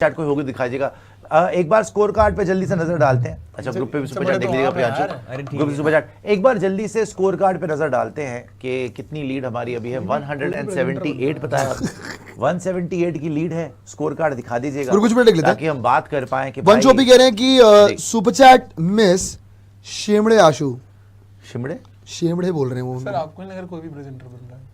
Chat कोई होगी दिखाइएगा। एक बार स्कोर कार्ड पे जल्दी से नजर डालते हैं। अच्छा ग्रुप पे भी सुपर चैट देख लीजिएगा प्रियांशु, ग्रुप सुपर चैट एक बार जल्दी से स्कोर कार्ड पे नजर डालते हैं कि कितनी लीड हमारी अभी है। 178 बताया, 178 की लीड है। स्कोर कार्ड दिखा दीजिएगा ताकि हम बात कर पाए कि वन चोपी कह रहे हैं कि सुपर चैट मिस शेमड़े आशु शेमड़े बोल रहे हैं वो। सर आपको नहीं लग रहा कोई भी प्रेजेंटर बन रहा है?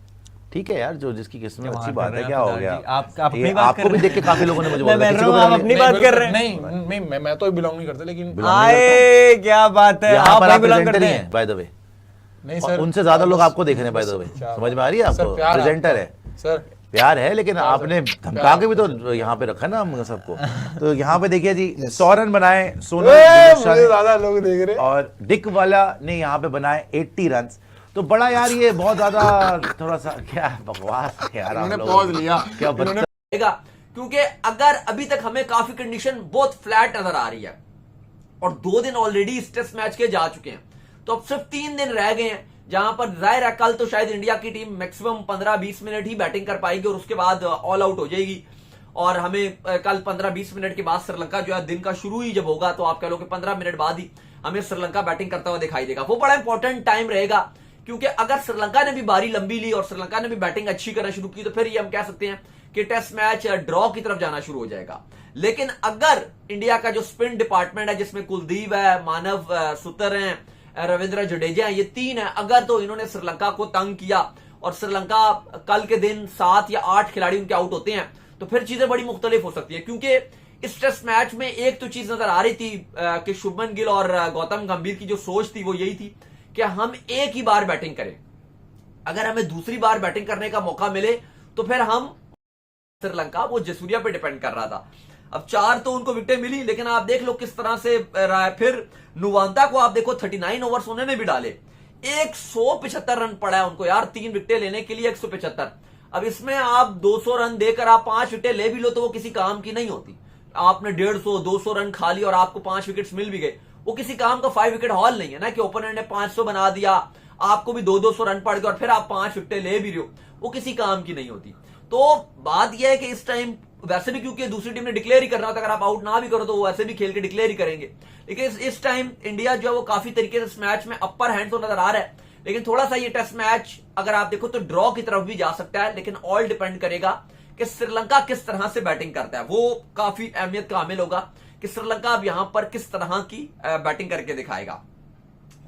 ठीक है यार, जो जिसकी किस्मत अच्छी बात है। क्या हो गया आपको भी देख के काफी लोगों ने मुझे बोला आप अपनी बात कर रहे हैं। नहीं मैं तो बिलोंग नहीं करता, लेकिन क्या बात है, आप नहीं बिलोंग करते हैं बाय द वे। नहीं सर, उनसे ज्यादा लोग आपको देख रहे हैं बाय द वे। समझ में आ रही है आपको? प्रेजेंटर है सर, प्यार है, लेकिन आपने धमका के भी तो यहाँ पे रखा ना हम सबको। तो यहाँ पे देखिए जी, 100 रन बनाए सोनू ज्यादा लोग देख रहे और डिक वाला ने यहाँ पे बनाए 80 रन। तो बड़ा यार ये बहुत ज्यादा थोड़ा सा क्या बकवास है यार। उन्होंने पॉज लिया क्या क्योंकि अगर अभी तक हमें काफी कंडीशन बहुत फ्लैट नजर आ रही है और 2 दिन ऑलरेडी इस टेस्ट मैच के जा चुके हैं, तो अब सिर्फ 3 दिन रह गए हैं जहां पर जाहिर है कल तो शायद इंडिया की टीम मैक्सिमम 15-20 मिनट ही बैटिंग कर पाएगी और उसके बाद ऑल आउट हो जाएगी। और हमें कल 15-20 मिनट के बाद श्रीलंका जो है दिन का शुरू ही जब होगा तो आप कह लो कि 15 मिनट बाद ही हमें श्रीलंका बैटिंग करता हुआ दिखाई देगा। वो बड़ा इंपॉर्टेंट टाइम रहेगा, क्योंकि अगर श्रीलंका ने भी बारी लंबी ली और श्रीलंका ने भी बैटिंग अच्छी करना शुरू की तो फिर ये हम कह सकते हैं कि टेस्ट मैच ड्रॉ की तरफ जाना शुरू हो जाएगा। लेकिन अगर इंडिया का जो स्पिन डिपार्टमेंट है, जिसमें कुलदीप है, मानव सुतर हैं, रविंद्र जडेजा हैं, ये 3 है, अगर तो इन्होंने श्रीलंका को तंग किया और श्रीलंका कल के दिन 7 या 8 खिलाड़ी उनके आउट होते हैं तो फिर चीजें बड़ी मुख्तलिफ हो सकती है। क्योंकि इस टेस्ट मैच में एक तो चीज नजर आ रही थी कि शुभमन गिल और गौतम गंभीर की जो सोच थी वो यही थी कि हम एक ही बार बैटिंग करें, अगर हमें दूसरी बार बैटिंग करने का मौका मिले तो फिर हम श्रीलंका वो जसूरिया पे डिपेंड कर रहा था। अब 4 तो उनको विकेटें मिली, लेकिन आप देख लो किस तरह से रहा है। फिर नुवांता को आप देखो 39 ओवर्स उन्होंने भी डाले, 175 रन पड़ा है उनको यार 3 विकेटें लेने के लिए 175। अब इसमें आप 200 रन देकर आप 5 विकेटें ले भी लो तो वो किसी काम की नहीं होती। आपने 150-200 रन खा ली और आपको 5 विकेट्स मिल भी गए, वो किसी काम का 5 विकेट हॉल नहीं है ना कि ओपनर ने 500 बना दिया, आपको भी 200 रन पड़ गए और फिर आप 5 विकेटें ले भी रहे हो, वो किसी काम की नहीं होती। तो बात यह है कि इस टाइम वैसे भी क्योंकि दूसरी टीम ने डिक्लेयर ही करना होता है, अगर आप आउट ना भी करो तो वो वैसे भी खेल के डिक्लेयर ही करेंगे। लेकिन इस टाइम इंडिया जो है वो काफी तरीके से इस मैच में अपर हैंड तो नजर आ रहा है, लेकिन थोड़ा सा ये टेस्ट मैच अगर आप देखो तो ड्रॉ की तरफ भी जा सकता है। लेकिन ऑल डिपेंड करेगा कि श्रीलंका किस तरह से बैटिंग करता है, वो काफी अहमियत का हामिल होगा कि श्रीलंका अब यहां पर किस तरह की बैटिंग करके दिखाएगा।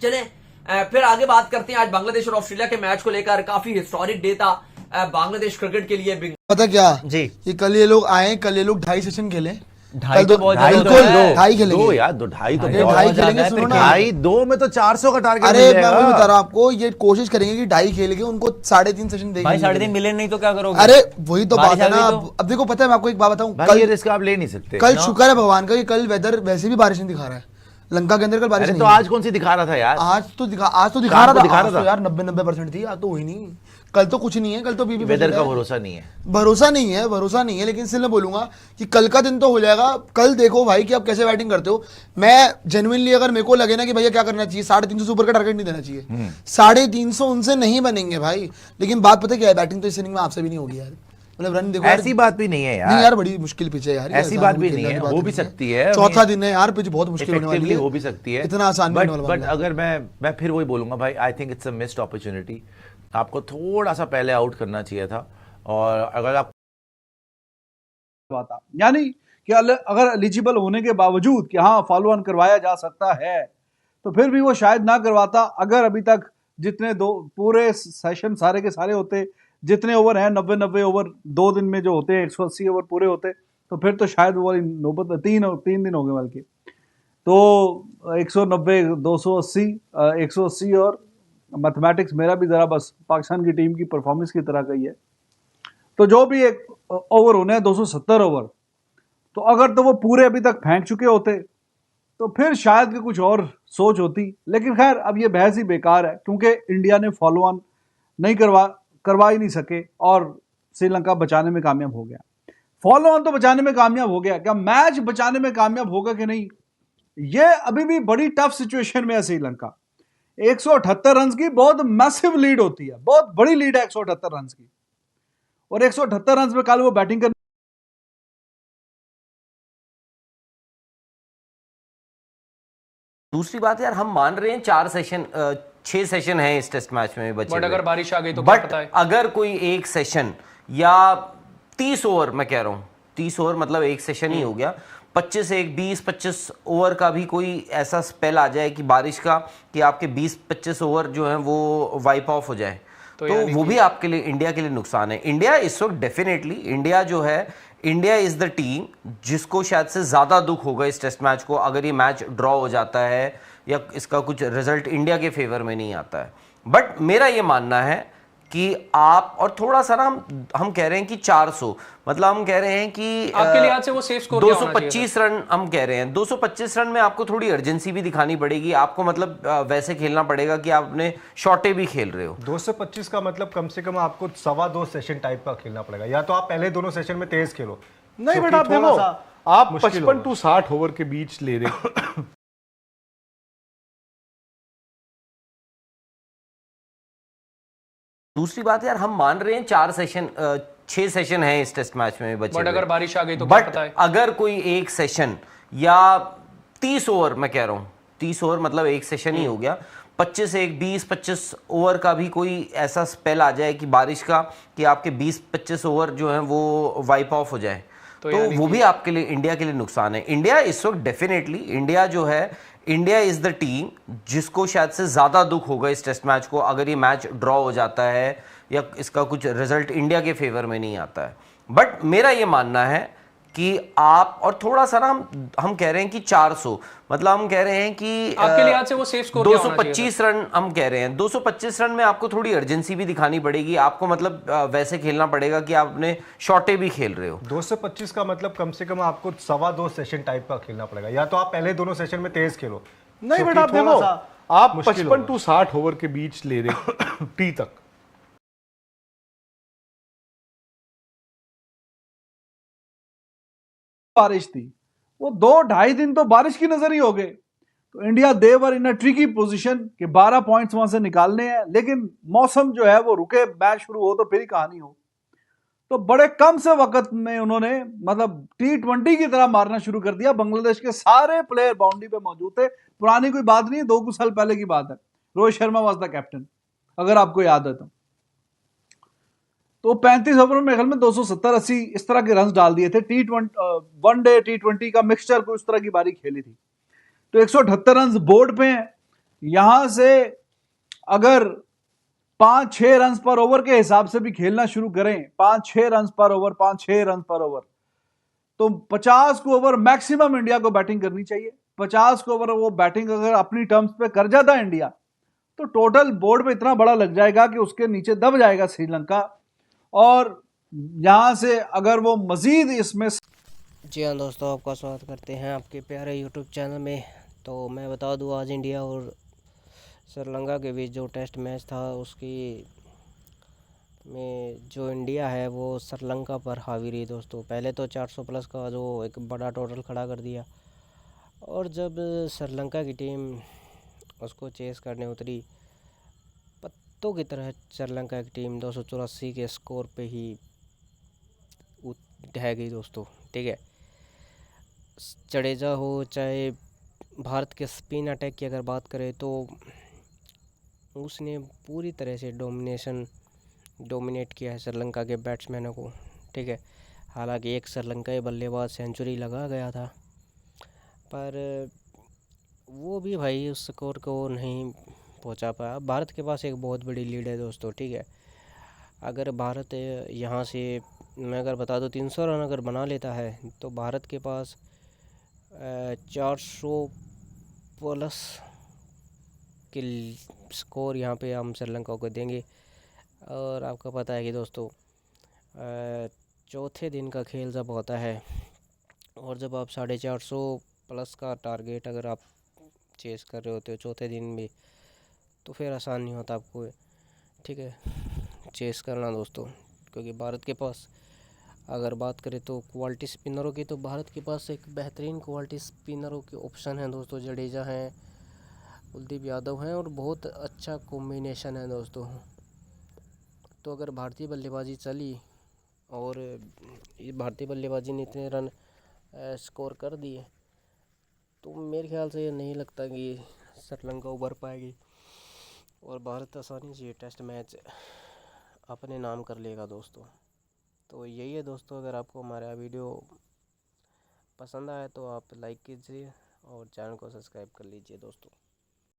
चलें फिर आगे बात करते हैं। आज बांग्लादेश और ऑस्ट्रेलिया के मैच को लेकर काफी हिस्टोरिक डे था बांग्लादेश क्रिकेट के लिए। पता क्या जी, ये कल ये लोग आए, कल ये लोग 2.5 सेशन खेले। 2.5 तो बहुत ढाई ज्यादा खेलेंगे। यार 2.5 तो 2.5 खेलेंगे, सुनो ना। 2.5 में तो 400 का टारगेट अरे मैं वही बता रहा हूं आपको, ये कोशिश करेंगे कि 2.5 खेल के उनको 3.5 सेशन देंगे। भाई 3.5 मिले नहीं तो क्या करोगे? अरे वही तो बात है ना। तो? अब देखो पता है, मैं आपको एक बात बताऊं, कल ये रिस्क आप ले नहीं सकते। कल शुक्र है भगवान का कि कल वेदर वैसे भी बारिश नहीं दिखा रहा है, लंका के अंदर कल बारिश नहीं। तो आज कौन सी दिखा रहा था यार? आज तो दिखा रहा था यार, 90% थी। आज तो हुई नहीं, कल तो कुछ नहीं है। कल तो बीबी वेदर का भरोसा नहीं है, भरोसा नहीं है। लेकिन इसलिए मैं बोलूंगा कि कल का दिन तो हो जाएगा। कल देखो भाई कि आप कैसे बैटिंग करते हो। मैं जेन्युइनली अगर मेरे को लगे ना कि भैया क्या करना चाहिए, 350 से ऊपर का टारगेट नहीं देना चाहिए। 350 उनसे नहीं बनेंगे भाई। लेकिन बात पता क्या है, बैटिंग तो इस इनिंग में आपसे भी नहीं होगी यार। मतलब रन देखो, ऐसी बात भी नहीं है यार। नहीं यार, बड़ी मुश्किल पिच है यार, ऐसी बात भी नहीं है, हो भी सकती है। चौथा दिन है यार, पिच बहुत मुश्किल होने वाली है, हो भी सकती है, इतना आसान नहीं होने वाला। बट अगर मैं फिर वही बोलूंगा भाई, I think it's a missed opportunity. आपको थोड़ा सा पहले आउट करना चाहिए था। और अगर आप यानी कि अगर एलिजिबल होने के बावजूद कि हाँ फॉलो ऑन करवाया जा सकता है, तो फिर भी वो शायद ना करवाता। अगर अभी तक जितने पूरे सेशन सारे के सारे होते, जितने ओवर हैं 90 ओवर 2 दिन में जो होते हैं 180 ओवर पूरे होते, तो फिर तो शायद वो नौबत 3 दिन हो गए बल्कि। तो 190, 280, 180 और मैथमेटिक्स मेरा भी ज़रा बस पाकिस्तान की टीम की परफॉर्मेंस की तरह का ही है। तो जो भी एक ओवर होने हैं 270 ओवर, तो अगर तो वो पूरे अभी तक फेंक चुके होते तो फिर शायद कि कुछ और सोच होती। लेकिन खैर अब ये बहस ही बेकार है, क्योंकि इंडिया ने फॉलो ऑन नहीं करवा ही नहीं सके और श्रीलंका बचाने में कामयाब हो गया। फॉलो ऑन तो बचाने में कामयाब हो गया, क्या मैच बचाने में कामयाब होगा कि नहीं, ये अभी भी बड़ी टफ सिचुएशन में है श्रीलंका। 178 रन की बहुत मैसिव लीड होती है, बहुत बड़ी लीड है 178 रन की, और 178 रन में कल वो बैटिंग करने दूसरी बात यार, हम मान रहे हैं 6 सेशन है इस टेस्ट मैच में बचे बट हुए। अगर बारिश आ गई तो क्या बट पता है। अगर कोई एक सेशन या 30 ओवर, मैं कह रहा हूँ 30 ओवर मतलब एक सेशन ही हो गया, 25 ओवर का भी कोई ऐसा स्पेल आ जाए कि बारिश का, कि आपके 20-25 ओवर जो है वो वाइप ऑफ हो जाए, तो वो भी आपके लिए, इंडिया के लिए नुकसान है। इंडिया इस वक्त डेफिनेटली, इंडिया जो है, इंडिया इज द टीम जिसको शायद से ज्यादा दुख होगा इस टेस्ट मैच को अगर ये मैच ड्रॉ हो जाता है या इसका कुछ रिजल्ट इंडिया के फेवर में नहीं आता है। बट मेरा ये मानना है कि आप, और थोड़ा सा ना हम कह रहे हैं कि 400, मतलब हम कह रहे हैं कि आपके लिहाज से वो सेफ स्कोर क्या होना चाहिए? 225 रन हम कह रहे हैं। 225 रन में आपको थोड़ी अर्जेंसी भी दिखानी पड़ेगी, आपको मतलब वैसे खेलना पड़ेगा कि आप अपने शॉटे भी खेल रहे हो। 225 का मतलब कम से कम आपको 2.25 सेशन टाइप का खेलना पड़ेगा, या तो आप पहले दोनों सेशन में तेज खेलो। नहीं, बट क्योंकि आप थोड़ा देखो, सा आप मुश्किल 55 होगा। टू 60 ओवर के बीच ले रहे हो। दूसरी बात यार, हम मान रहे हैं 6 सेशन है इस टेस्ट मैच में बचे बट हुए। अगर बारिश आ गई तो क्या बट पता है। अगर कोई एक सेशन या 30 ओवर, मैं कह रहा हूँ 30 ओवर मतलब एक सेशन ही हो गया, 20-25 ओवर का भी कोई ऐसा स्पेल आ जाए कि बारिश का, कि आपके 20-25 ओवर जो है वो वाइप ऑफ हो जाए, तो वो भी आपके लिए, इंडिया के लिए नुकसान है। इंडिया इस वक्त डेफिनेटली, इंडिया जो है, इंडिया इज द टीम जिसको शायद से ज्यादा दुख होगा इस टेस्ट मैच को अगर ये मैच ड्रॉ हो जाता है या इसका कुछ रिजल्ट इंडिया के फेवर में नहीं आता है। बट मेरा ये मानना है कि आप, और थोड़ा सा ना हम कह रहे हैं कि 400, मतलब हम कह रहे हैं कि आपके लिहाज से वो सेफ स्कोर क्या होना चाहिए? 225 रन हम कह रहे हैं। 225 रन में आपको थोड़ी अर्जेंसी भी दिखानी पड़ेगी, आपको मतलब वैसे खेलना पड़ेगा कि आप अपने शॉटे भी खेल रहे हो। 225 का मतलब कम से कम आपको 2.25 सेशन टाइप का खेलना पड़ेगा, या तो आप पहले दोनों सेशन में तेज खेलो। नहीं, बट क्योंकि आप थोड़ा देखो, सा आप मुश्किल 55 होगा। टू 60 ओवर के बीच ले रहे हो टी तक। बारिश थी, वो 2-2.5 दिन तो बारिश की नजर ही हो गए। तो India there in a tricky position के 12 पॉइंट्स वहां से निकालने हैं, लेकिन मौसम जो है वो रुके, मैच शुरू हो तो फिर ही कहानी हो। तो बड़े कम से वक्त में उन्होंने मतलब T20 की तरह मारना शुरू कर दिया। बांग्लादेश के सारे प्लेयर बाउंड्री पे मौजूद थे। पुरानी कोई बात नहीं है, 2 साल पहले की बात है। Rohit Sharma was the captain, अगर आपको याद है तो 35 ओवर में ख्याल में 270-80 इस तरह के रन डाल दिए थे। वनडे T20 का मिक्सचर को उस तरह की बारी खेली थी। तो 178 रन बोर्ड पे हैं। यहां से अगर 5-6 रन पर ओवर के हिसाब से भी खेलना शुरू करें, 5-6 रन पर ओवर, 5-6 रन पर ओवर, तो 50 को ओवर मैक्सिमम इंडिया को बैटिंग करनी चाहिए। 50 को ओवर वो बैटिंग अगर अपनी टर्म्स पे कर जाता है इंडिया, तो टोटल बोर्ड पे इतना बड़ा लग जाएगा कि उसके नीचे दब जाएगा श्रीलंका। और यहां से अगर वो मजीद इसमें। जी हाँ दोस्तों, आपका स्वागत करते हैं आपके प्यारे यूट्यूब चैनल में। तो मैं बता दूं, आज इंडिया और श्रीलंका के बीच जो टेस्ट मैच था, उसकी में जो इंडिया है वो श्रीलंका पर हावी रही दोस्तों। पहले तो 400 प्लस का जो एक बड़ा टोटल खड़ा कर दिया, और जब श्रीलंका की टीम उसको चेस करने उतरी, पत्तों की तरह श्रीलंका की टीम 284 के स्कोर पे ही ढह गई दोस्तों। ठीक है, जडेजा हो चाहे भारत के स्पिन अटैक की अगर बात करें, तो उसने पूरी तरह से डोमिनेट किया है श्रीलंका के बैट्समैनों को। ठीक है, हालांकि एक श्रीलंकाई बल्लेबाज सेंचुरी लगा गया था, पर वो भी भाई उस स्कोर को नहीं पहुंचा पाया। भारत के पास एक बहुत बड़ी लीड है दोस्तों। ठीक है, अगर भारत यहाँ से, मैं अगर बता दूँ, 300 रन अगर बना लेता है, तो भारत के पास 400 प्लस के स्कोर यहाँ पे हम श्रीलंका को देंगे। और आपको पता है कि दोस्तों, चौथे दिन का खेल जब होता है और जब आप 450 प्लस का टारगेट अगर आप चेस कर रहे होते हो चौथे दिन में, तो फिर आसान नहीं होता आपको, ठीक है, चेस करना दोस्तों। क्योंकि भारत के पास अगर बात करें तो क्वालिटी स्पिनरों की, तो भारत के पास एक बेहतरीन क्वालिटी स्पिनरों के ऑप्शन हैं दोस्तों। जडेजा हैं, कुलदीप यादव हैं, और बहुत अच्छा कॉम्बिनेशन है दोस्तों। तो अगर भारतीय बल्लेबाजी चली और भारतीय बल्लेबाजी ने इतने रन स्कोर कर दिए, तो मेरे ख्याल से ये नहीं लगता कि श्रीलंका उभर पाएगी और भारत आसानी से ये टेस्ट मैच अपने नाम कर लेगा दोस्तों। तो यही है दोस्तों, अगर आपको हमारा वीडियो पसंद आया तो आप लाइक कीजिए और चैनल को सब्सक्राइब कर लीजिए दोस्तों।